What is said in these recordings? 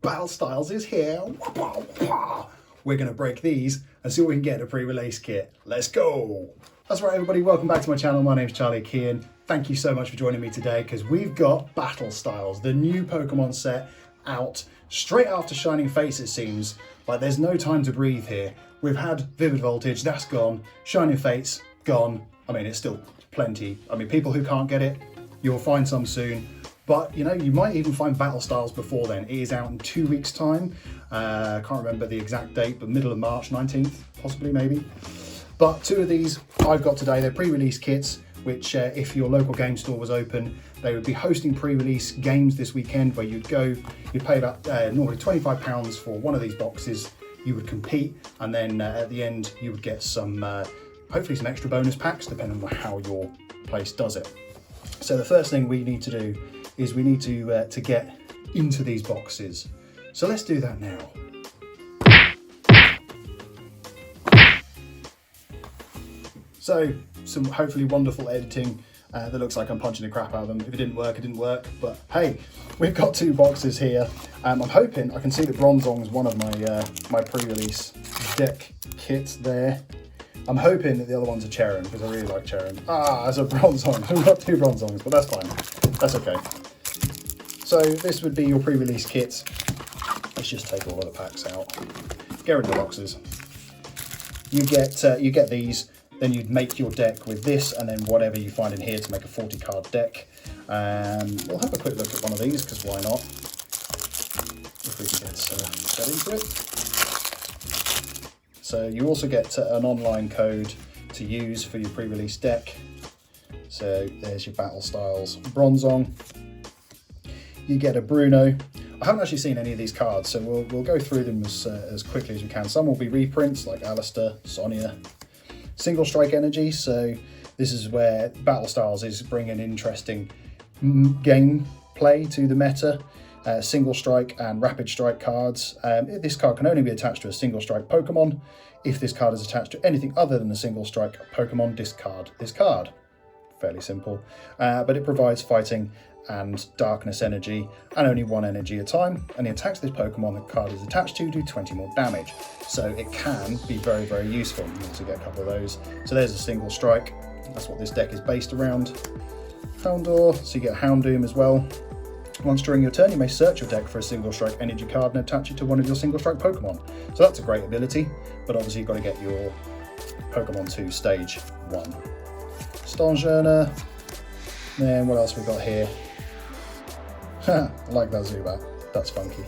Battle Styles is here. We're going to break these and see what we can get in a pre-release kit. Let's go. That's right, everybody. Welcome back to my channel. My name's Charlie Kean. Thank you so much for joining me today because we've got Battle Styles, the new Pokemon set, out straight after Shining Fates, it seems. Like there's no time to breathe here. We've had Vivid Voltage, that's gone. Shining Fates, gone. I mean, it's still plenty. I mean, people who can't get it, you'll find some soon. But, you know, you might even find Battle Styles before then. It is out in 2 weeks' time. I can't remember the exact date, but middle of March, 19th, possibly, maybe. But two of these I've got today. They're pre-release kits, which if your local game store was open, they would be hosting pre-release games this weekend where you'd go, you'd pay about normally £25 for one of these boxes. You would compete, and then at the end, you would get some, hopefully some extra bonus packs, depending on how your place does it. So the first thing we need to do is we need to get into these boxes. So let's do that now. So some hopefully wonderful editing that looks like I'm punching the crap out of them. If it didn't work, it didn't work. But hey, we've got two boxes here. I'm hoping, I can see that Bronzong is one of my my pre-release deck kits there. I'm hoping that the other one's a Cherrim because I really like Cherrim. Ah, it's a Bronzong. We've got two Bronzongs, but that's fine. That's okay. So this would be your pre-release kit. Let's just take all of the packs out. Get rid of the boxes. You get these, then you'd make your deck with this, and then whatever you find in here to make a 40-card deck. We'll have a quick look at one of these because why not? If we can get into it. So you also get an online code to use for your pre-release deck. So there's your Battle Styles Bronzong. You get a Bruno. I haven't actually seen any of these cards, so we'll go through them as quickly as we can. Some will be reprints like Alistair, Sonia. Single Strike Energy, so this is where Battle Styles is bringing interesting game play to the meta. Single Strike and Rapid Strike cards. This card can only be attached to a Single Strike Pokemon. If this card is attached to anything other than a Single Strike Pokemon, discard this card. Fairly simple, but it provides fighting and darkness energy and only one energy at a time, and the attacks this Pokemon the card is attached to do 20 more damage, so it can be very, very useful. You also get a couple of those. So there's a Single Strike, that's what this deck is based around. Houndour, so you get Houndoom as well. Once during your turn, you may search your deck for a Single Strike energy card and attach it to one of your Single Strike Pokemon. So that's a great ability, but obviously you've got to get your Pokemon to stage 1. Stonjourner, then what else we got here? I like that Zubat, that's funky.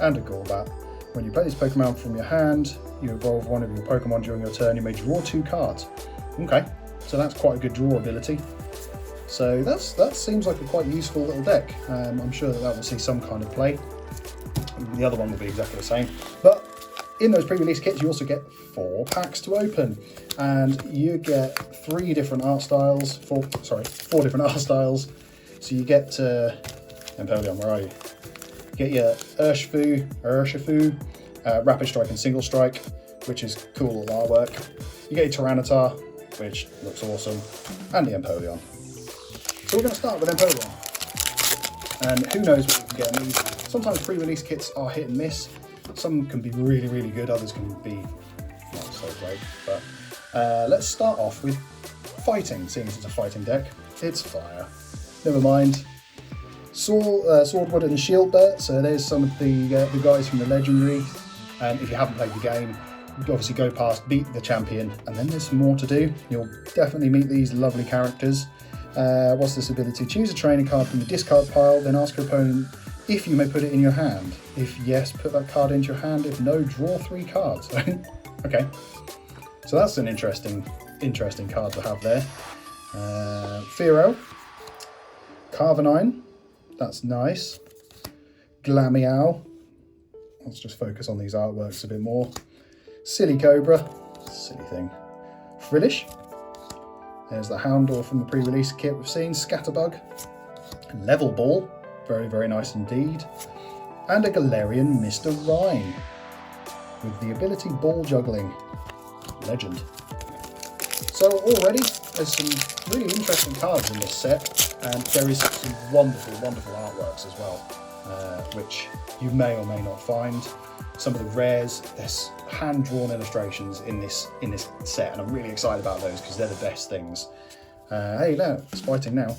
And a Golbat. When you play this Pokemon from your hand, you evolve one of your Pokemon during your turn, you may draw 2 cards. Okay, so that's quite a good draw ability. So that seems like a quite useful little deck. I'm sure that will see some kind of play. The other one will be exactly the same. But in those pre-release kits, you also get 4 packs to open. And you get 4 different art styles. So you get Empoleon, where are you? You get your Urshifu, Rapid Strike and Single Strike, which is cool little artwork. You get your Tyranitar, which looks awesome, and the Empoleon. So we're going to start with Empoleon. And who knows what we can get in these. Sometimes pre-release kits are hit and miss. Some can be really, really good, others can be not so great. But let's start off with fighting, seeing as it's a fighting deck. It's fire. Never mind. Swordwood and Shieldbert, so there's some of the guys from the Legendary. And if you haven't played the game, you obviously go past, beat the champion, and then there's some more to do. You'll definitely meet these lovely characters. What's this ability? Choose a trainer card from the discard pile, then ask your opponent if you may put it in your hand. If yes, put that card into your hand. If no, draw 3 cards. Okay, so that's an interesting card to have there. Fearow, Carvanine, that's nice. Glameow, let's just focus on these artworks a bit more. Silly Cobra, silly thing. Frillish, there's the Houndour from the pre-release kit we've seen. Scatterbug, Level Ball, very, very nice indeed. And a Galarian Mr. Rhyme with the ability Ball Juggling, legend. So already there's some really interesting cards in this set, and there is some wonderful, wonderful artworks as well. which you may or may not find. Some of the rares, there's hand-drawn illustrations in this set, and I'm really excited about those because they're the best things. Hey, no, it's fighting now.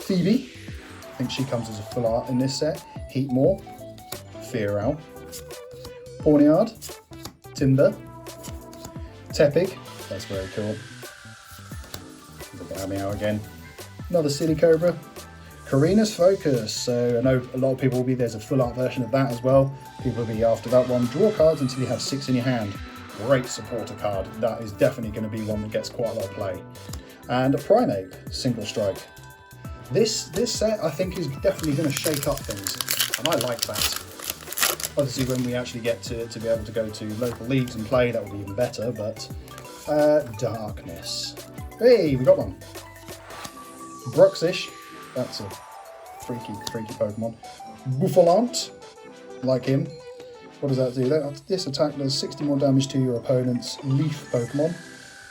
Phoebe, I think she comes as a full art in this set. Heatmore, Fearal, Pawniard, Timber, Tepig, that's very cool. Look at Meow again. Another Silly Cobra. Karina's Focus, so I know a lot of people will be, there's a full art version of that as well. People will be after that one. Draw cards until you have 6 in your hand. Great supporter card. That is definitely going to be one that gets quite a lot of play. And a Primate, Single Strike. This set I think is definitely going to shake up things, and I like that. Obviously when we actually get to be able to go to local leagues and play, that will be even better, but Darkness. Hey, we got one. Bruxish, that's a freaky Pokemon. Bouffalant, like him. What does that do? This attack does 60 more damage to your opponent's Leaf Pokemon.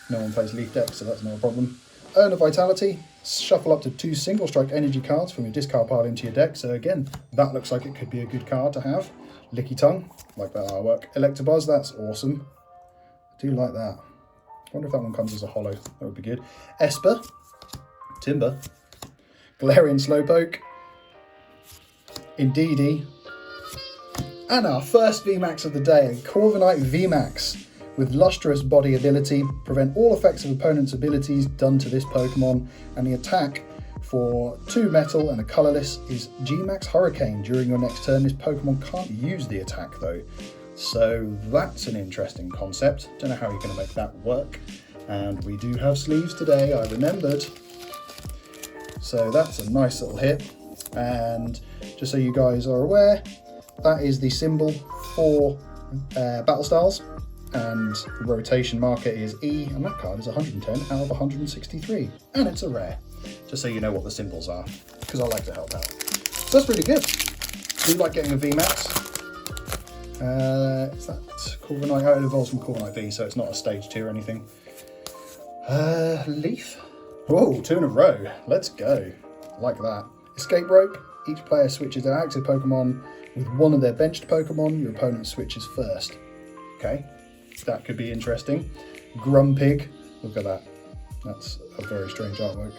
No one plays Leaf deck, so that's not a problem. Urn of Vitality, shuffle up to 2 Single Strike energy cards from your discard pile into your deck. So again, that looks like it could be a good card to have. Licky Tongue, like that artwork. Electabuzz, that's awesome. I do like that. I wonder if that one comes as a holo. That would be good. Esper, Timber, Galarian Slowpoke, Indeedee, and our first VMAX of the day, Corviknight VMAX. With Lustrous Body ability, prevent all effects of opponent's abilities done to this Pokemon, and the attack for 2 metal and a colourless is G-Max Hurricane. During your next turn, this Pokemon can't use the attack though. So that's an interesting concept. Don't know how you're going to make that work. And we do have sleeves today, I remembered. So that's a nice little hit. And just so you guys are aware, that is the symbol for battle styles. And the rotation marker is E, and that card is 110 out of 163. And it's a rare, just so you know what the symbols are, because I like to help out. So that's really good. Do like getting a VMAX. Is that Corviknight? Oh, it evolves from Corviknight V, so it's not a stage 2 or anything. Leaf. Whoa, 2 in a row. Let's go. Like that. Escape Rope. Each player switches their active Pokemon with one of their benched Pokemon. Your opponent switches first. Okay. That could be interesting. Grumpig, look at that. That's a very strange artwork.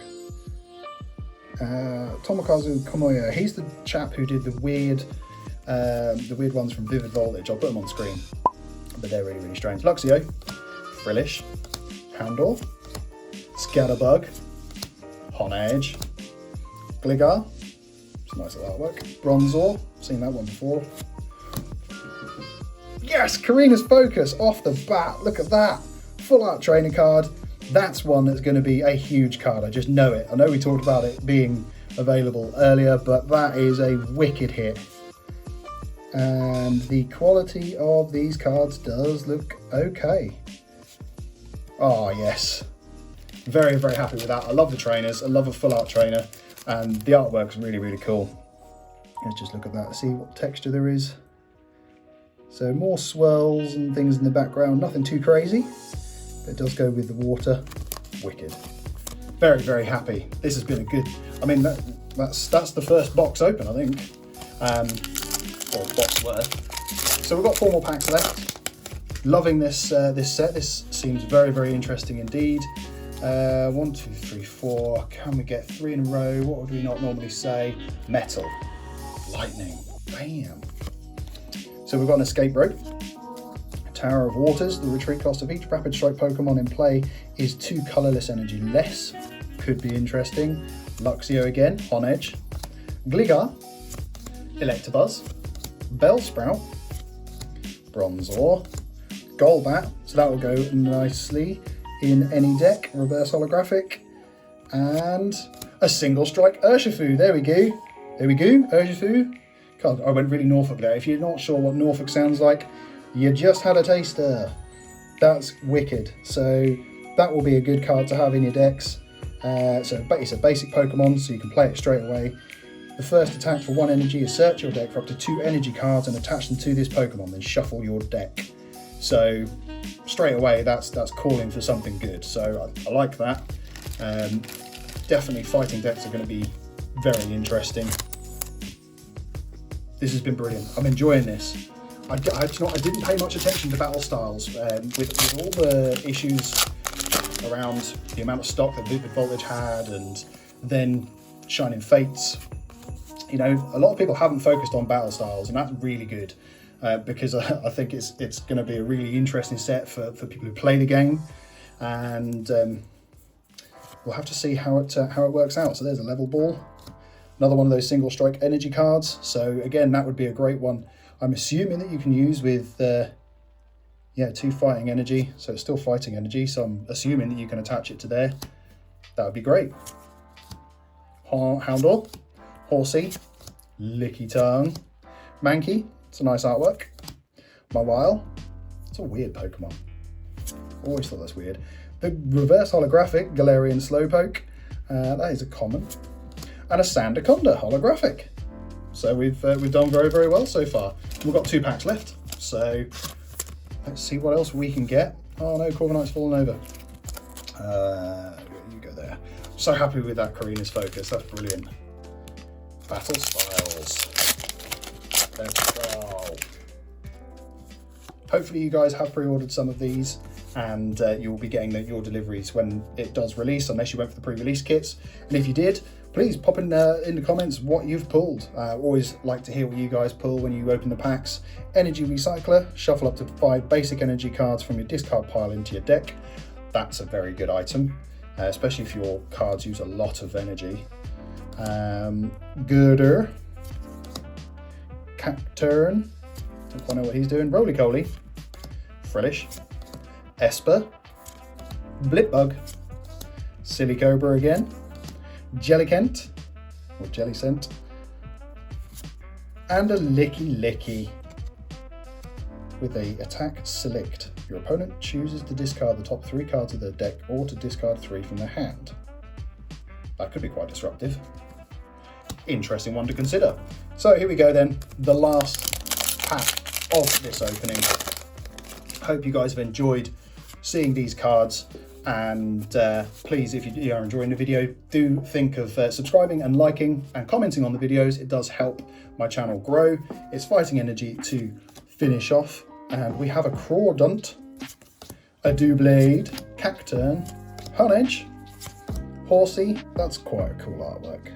Tomokazu Komoya, he's the chap who did the weird ones from Vivid Voltage. I'll put them on screen, but they're really, really strange. Luxio, Frillish, Houndour, Scatterbug, Honedge, Gligar, it's a nice little artwork. Bronzor, seen that one before. Yes, Karina's Focus off the bat. Look at that. Full art trainer card. That's one that's going to be a huge card. I just know it. I know we talked about it being available earlier, but that is a wicked hit. And the quality of these cards does look okay. Oh, yes. Very, very happy with that. I love the trainers. I love a full art trainer. And the artwork's really, really cool. Let's just look at that. See what texture there is. So more swirls and things in the background, nothing too crazy, but it does go with the water. Wicked. Very, very happy. This has been a good, I mean, that's the first box open, I think, or box worth. So we've got 4 more packs left. Loving this set. This seems very, very interesting indeed. 1, 2, 3, 4. Can we get 3 in a row? What would we not normally say? Metal. Lightning. Bam. So we've got an Escape Rope, Tower of Waters. The retreat cost of each Rapid Strike Pokemon in play is 2 colourless energy less. Could be interesting. Luxio again, Honedge, Gligar, Electabuzz, Bellsprout, Bronzor, Golbat, so that will go nicely in any deck, reverse holographic, and a Single Strike Urshifu. There we go. There we go, Urshifu. God, I went really Norfolk there. If you're not sure what Norfolk sounds like, you just had a taster. That's wicked. So that will be a good card to have in your decks. So it's a basic Pokemon, so you can play it straight away. The first attack for 1 energy is search your deck for up to 2 energy cards and attach them to this Pokemon, then shuffle your deck. So straight away, that's calling for something good. So I like that. Definitely fighting decks are going to be very interesting. This has been brilliant. I'm enjoying this. I didn't pay much attention to battle styles with all the issues around the amount of stock that Vivid Voltage had, and then Shining Fates. You know, a lot of people haven't focused on battle styles, and that's really good because I think it's going to be a really interesting set for people who play the game, and we'll have to see how it works out. So there's a level ball, another one of those single strike energy cards. So again, that would be a great one. I'm assuming that you can use with 2 fighting energy, so it's still fighting energy, so I'm assuming that you can attach it to there. That would be great. Houndour, Horsey, Licky Tongue, Mankey, it's a nice artwork. Mawile, it's a weird Pokemon. Always thought that's weird. The reverse holographic Galarian Slowpoke, that is a common. And a Sandaconda holographic. So we've done very, very well so far. We've got 2 packs left, so let's see what else we can get. Oh no, Corviknight's fallen over. You go there. So happy with that Karina's Focus, that's brilliant. Battle Styles. Let's go. Hopefully you guys have pre-ordered some of these, and you'll be getting your deliveries when it does release, unless you went for the pre-release kits. And if you did, please pop in the comments what you've pulled. Always like to hear what you guys pull when you open the packs. Energy Recycler, shuffle up to 5 basic energy cards from your discard pile into your deck. That's a very good item, especially if your cards use a lot of energy. Girder, Cacturn, don't quite know what he's doing. Roly-Coly, Frillish, Esper, Blipbug, Silly Cobra again, Jellicent, or Jellicent, and a Licky with a attack select. Your opponent chooses to discard the top 3 cards of their deck or to discard 3 from their hand. That could be quite disruptive. Interesting one to consider. So here we go then, the last pack of this opening. Hope you guys have enjoyed seeing these cards. And please, if you are enjoying the video, do think of subscribing and liking and commenting on the videos. It does help my channel grow. It's fighting energy to finish off. And we have a Crawdunt, a Doublade, Cacturn, Honedge, Horsey. That's quite a cool artwork.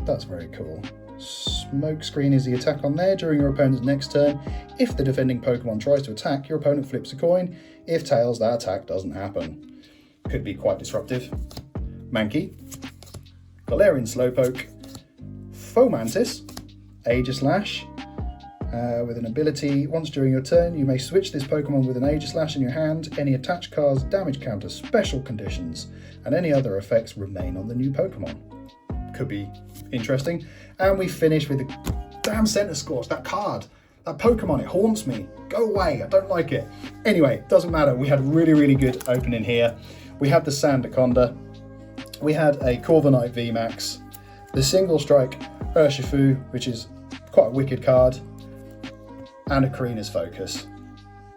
That's very cool. Smokescreen is the attack on there. During your opponent's next turn, if the defending Pokemon tries to attack, your opponent flips a coin. If tails, that attack doesn't happen. Could be quite disruptive. Mankey, Galarian Slowpoke, Fomantis, Aegislash, with an ability, once during your turn, you may switch this Pokemon with an Aegislash in your hand. Any attached cards damage counter special conditions, and any other effects remain on the new Pokemon. Could be interesting. And we finish with the damn Center Scorch, that card. That Pokemon, it haunts me. Go away, I don't like it. Anyway, doesn't matter. We had a really, really good opening here. We had the Sandaconda. We had a Corviknight VMAX. The single strike Urshifu, which is quite a wicked card. And a Karina's Focus.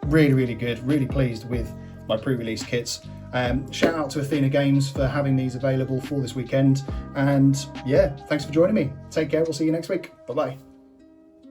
Really, really good. Really pleased with my pre-release kits. Shout out to Athena Games for having these available for this weekend. And yeah, thanks for joining me. Take care. We'll see you next week. Bye-bye.